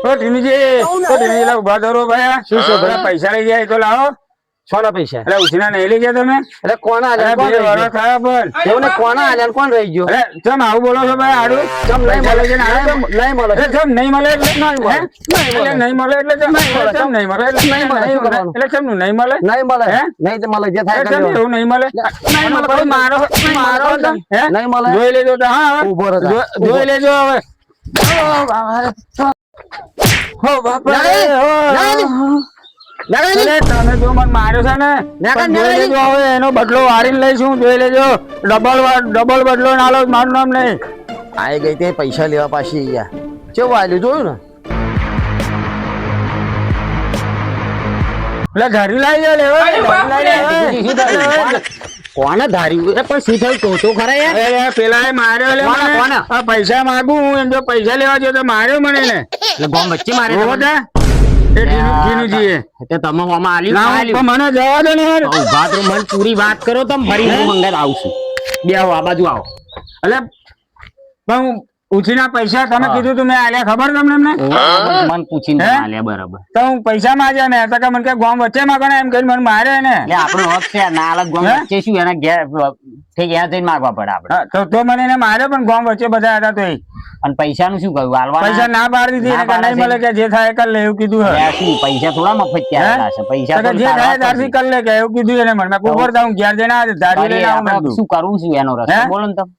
ઓ ટીનુજી લા ઉભા ધરો ભાઈ. શું છે ભાઈ? પૈસા લઈ જાય તો લાવો. સોના પૈસા એટલે ઉછીના નહીં લઈ ગયા તમે? એટલે કોના આલ્યા કોણ રહી ગયો? થયા પણ એવું કોના આલ્યા કોણ રહી ગયો? એટલે ચમ આવું બોલો છો ભાઈ? આડું ચમ નહીં મળે છે નહીં મળે ચમ નહીં મળે એટલે નહીં મળે એટલે ચમ નહીં મળે એટલે ચમ નહીં મળે નહીં મળે નહીં મળે જે થાય ચમ એવું નહીં મળે નહીં મળે મારો હે નહીં મળે જોઈ લેજો તો હા ઉભો રહો જોઈ લેજો હવે હો બાપા તમે જો મને માર્યો છે ને જોઈ લેજો હવે એનો બદલો વાળીને લઈશું જોઈ લેજો ડબલ બદલો ના લો મારું નામ નહીં આઈ ગઈ તે પૈસા લેવા પાછી યાર કેવું આલ્યું જોયું ને એટલે ઘરી લાવી જાય લેવા કોને ધાર્યું પણ શું થયું તો ખરા યાર પેલા માર્યો લે મને પૈસા માંગુ હું એમ જો પૈસા લેવા જો તો માર્યો મને ને એટલે ગોમ વચ્ચે મારે તમે મને જવા દો ને ઉભા તો મને પૂરી વાત કરો તમે ફરી હું મંગાત આવશું બે આવો આ બાજુ આવો એટલે પણ ઉછીના પૈસા તમે કીધું તું મેં આલ્યા ખબર તમને એમને મને પૂછીને આલ્યા બરાબર તો હું પૈસા માંગ્યા ને તો કે મને કે ગામ વચ્ચે માંગો ને એમ કઈ મને મારે ને એટલે આપણો હક છે ના અલગ ગામ વચ્ચે શું એના ઘેર ઠીક ત્યાં જઈને માંગવા પડે આપણે તો મને એને માર્યો પણ ગામ વચ્ચે બધા હતા તો અને પૈસા નું શું કહ્યું હાલવા પૈસા ના પાડી દીધી નહીં મળે કે જે થાય કર લે એવું કીધું શું પૈસા થોડા મફત ત્યાં છે પૈસા જે થાય ત્યારથી કર લે કે એવું કીધું એને મને ઉપર હું ઘેર જઈને ધારી લઈને આવું શું કરવું છું એનો રસ્તો બોલો ને તમે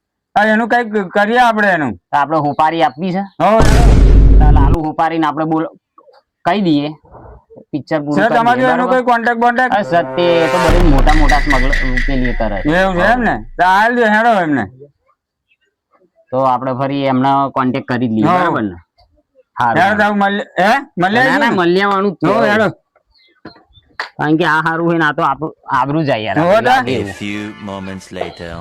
એનું કઈક કરીએ આપડે એનું આપડે હોપારી આપવી છે હો લાલુ હોપારીને આપડે બોલ કહી દઈએ પિક્ચર પૂરું તમારું એનું કોઈ કોન્ટેક્ટ બોન્ટેક્ટ સર તે તો બધું મોટા મોટા સ્મગલર પેલી કરે એવું છે એમ ને તો હાલ દે હેડો એમને તો આપણે ફરી એમનો કોન્ટેક્ટ કરી જ લઈએ બરાબર ને હારું મલ્યાવાનું કારણ કે આ સારું હોય ને આ તો આબરૂ જાય યાર A few moments later.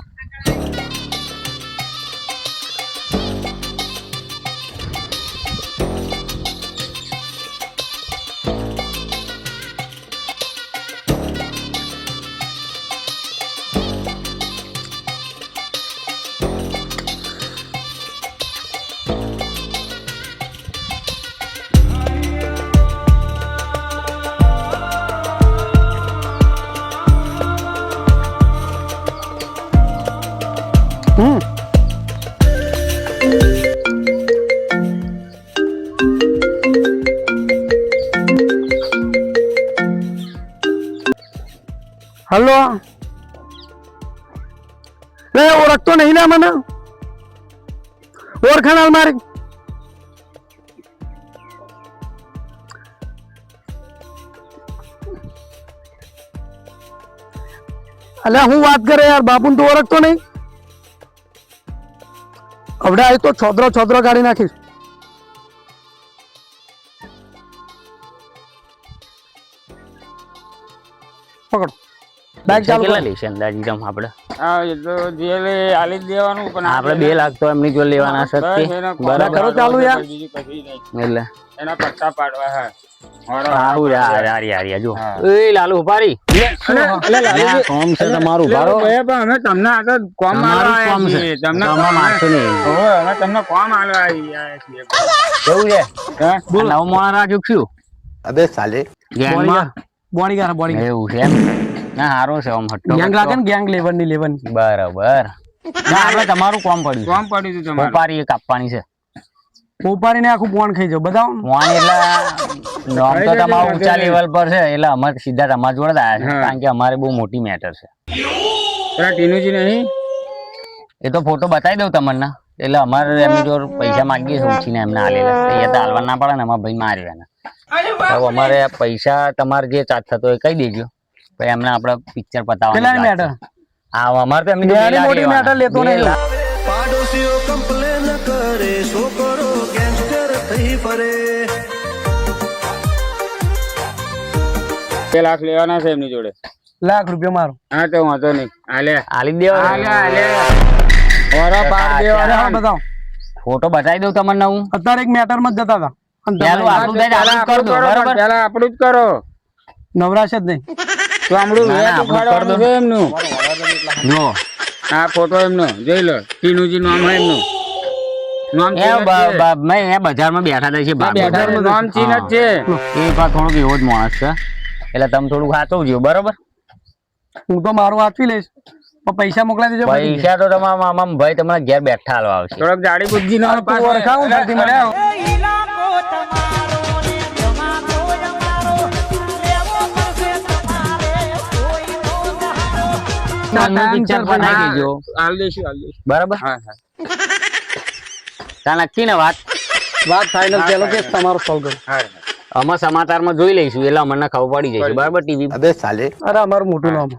Hello ઓળખતો નહીં ને મને ઓળખાણ હાલ મારી અલ્યા હું વાત કરે યાર બાપુ તો ઓળખતો નહીં હવે આવી તો છોદરો કાઢી નાખીશ પકડો બાઈક ચાલુ કેટલા લેશે અંદાજી જમ આપણે આલી દેવાનું પણ આપણે 2 લાખ તો એમની જો લેવાના છે બરાબર કરો ચાલુ યાર એટલે એના પટ્ટા પાડવા હે સારું યાર જો એ લાલુ ઉપારી કોમ છે તમારું ઉભારો અમે તમને આગળ કોમ કોમ છે તમને મારશો નહીં અમે તમને કોમ આલવા આવ્યા છીએ કેવું છે નવ મોણા રાખ્યું છું અબે સાલે ગેંગમાં બોડી એવું છે એમ ના હારો છે આમ હટ્ટો ગેંગ લાગે ને ગેંગ લેવન બરાબર ના આપણે તમારું કોમ પડ્યું હતું તમારું ઉપારી કાપવાની છે ઉપાડીને આખું પોણ ખાઈ જાવ બધા પોણ એટલે નામ તો તમારું ઊંચા લેવલ પર છે એટલે અમારે સીધા તમારા જોડે આવ્યા છે કારણ કે અમારે બહુ મોટી મેટર છે ટીનુજી નહીં એ તો ફોટો બતાવી દઉં તમને એટલે અમારે એમની જોડે પૈસા માંગીએ છીએ ઉછીને એમને આલેલા એ તો હાલવા ના પડે ને અમારા ભાઈ માર્યો એને તો અમારે પૈસા તમારે જે ચાર્જ થતો હોય કહી દેજો પછી એમને આપણે પિક્ચર પતાવવાનું મેટર હા અમારે તો એમની મોટી મેટર લેતો નહીં પાડોશીઓ કમ્પ્લેન કરે છોકરો ગેંગસ્ટર થઈ ફરે 2 લાખ લેવાના છે એમની જોડે ₹1 લાખ મારો હા તો વાંધો નહીં આલી દેવા ફોટો બતાવી દઉં તમને હું અત્યારે એક મેટર માં જતા હતા પેલા આપણું જ કરો નવરાશ જ નહીં તો આપણું એમનું જો આ ફોટો એમનો જોઈ લો ટીનુજી નામ એમનું નામ એ મેં એ બજારમાં બેઠા હતા છે બજારમાં નામ ચીન જ છે. એ પણ થોડોક એવો જ માણસ છે એટલે તમે થોડુંક સાચવજો બરોબર. હું તો મારું વાંચી લઈશ પણ પૈસા મોકલાવી દેજો. પૈસા તો તમારા મામા ભાઈ તમારા ઘેર બેઠા હાલવા આવશે. થોડોક જાડી બુદ્ધિ નો ઓળખાવું નથી મને. પિક્ચર બનાવી દેજો હાલ દઈશું. બરાબર. હા હા ત્યાં નક્કી ને વાત ફાઇનલ પેલો કેસ તમારો સોલ્વ કરો. અમે સમાચારમાં જોઈ લઈશું એટલે અમને ખબર પડી જશે બરાબર ટીવી. અરે અમારું મોટું નામ.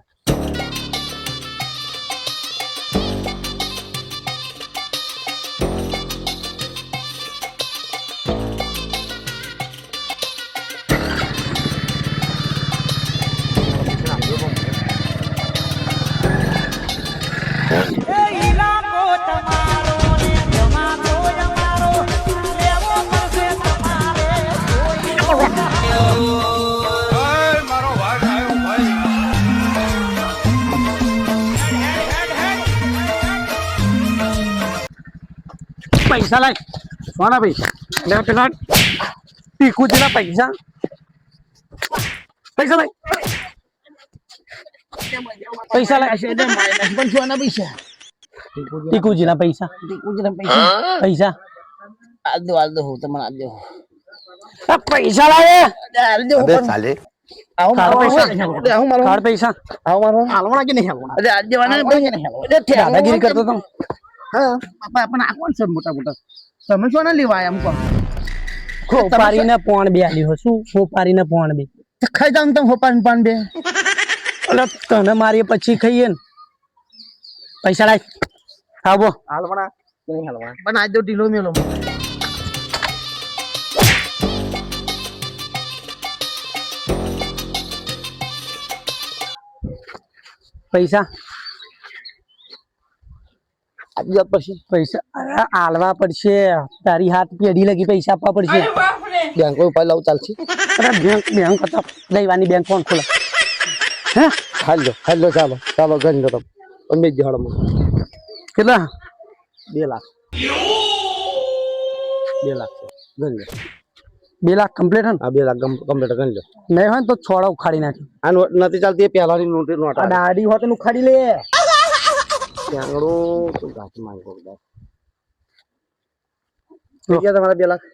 પૈસા લાય સોના પૈસા લે પેલા ટીકુ જેના પૈસા લાય પૈસા લાય ટીકુજી ના પૈસા પૈસા પૈસા લાય પૈસા દાદાગીરી કરતો તો હોપારીને પોણ બે આલ્યો શું હોપારીને પોણ બે ખાઈ જાવ તમે હોપારી પોણ બે એટલે તને મારી પછી ખાઈએ ને પૈસા લાય આવો બનાવી દો ઢીલો મેલો પૈસા પૈસા આલવા પડશે. તારી હાથ પેઢી લગી પૈસા આપવા પડશે. બેંક ઉપર લાવ ચાલશે. બેંક હતા લેવાની બેંક કોણ ખોલે? હે હાલો ચાલો ગણી દો તમે કેટલા 2 લાખ 2 લાખ ગણી લો 2 લાખ કમ્પ્લીટ હે? હા 2 લાખ કમ્પ્લીટ ગણી લો. નહીં હોય તો છોડા ઉખાડી નાખી. આ નથી ચાલતી પહેલાની નોટ દાડી હોત ઉખાડી લે. તમારા 2 લાખ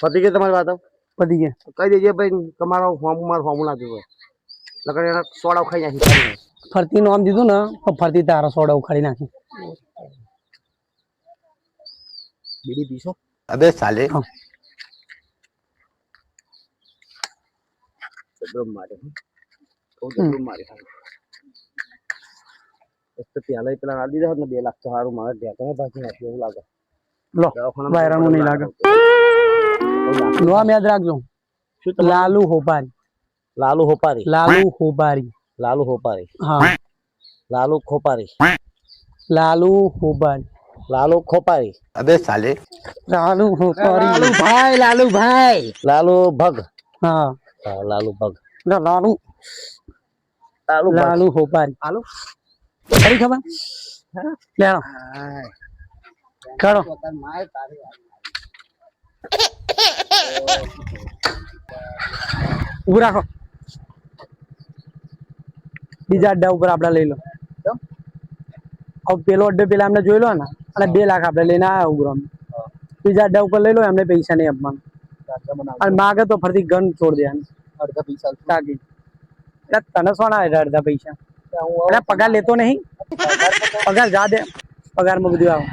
પતી ગયા. તમારી વાત પતી ગયા કહી દેજે ભાઈ તમારો ફોર્મ નાખ્યું હોય લગન એના સોડા ખાઈ નાખી. ફરતી નામ દીધું ને તો ફરતી તારા સોડા ઉખાડી નાખી. બીડી પીશો? અબે સાલે પેલા પેલા દીધા ને 2 લાખ તો સારું મારે ઢેકા બાકી નાખ્યું એવું લાગે. લો વાયરાનું નહીં લાગે. નામ યાદ રાખજો. લાલુ હોપારી. હા લાલુ ખોપારી. અબે સાલે લાલુ ભાઈ લાલુ ભગ. હા લાલુ હોપારી. ખરી ખબર લેણો કરો. ઉભું રાખો. બીજા અડ્ડા ઉપર આપડે લઈ લો. પેલો અડ્ડો પેલા એમને જોઈ લો ને અને 2 લાખ આપડે લઈને આવ્યા ઉગ્રમ. બીજા અડ્ડા ઉપર લઈ લો એમને પૈસા નહીં આપવાના અને માગે તો ફરતી ગન છોડ દે. અડધા પૈસા તાકી તને સોના અડધા પૈસા પગાર લેતો નહીં. પગાર જા દે. પગારમાં બધું આવે.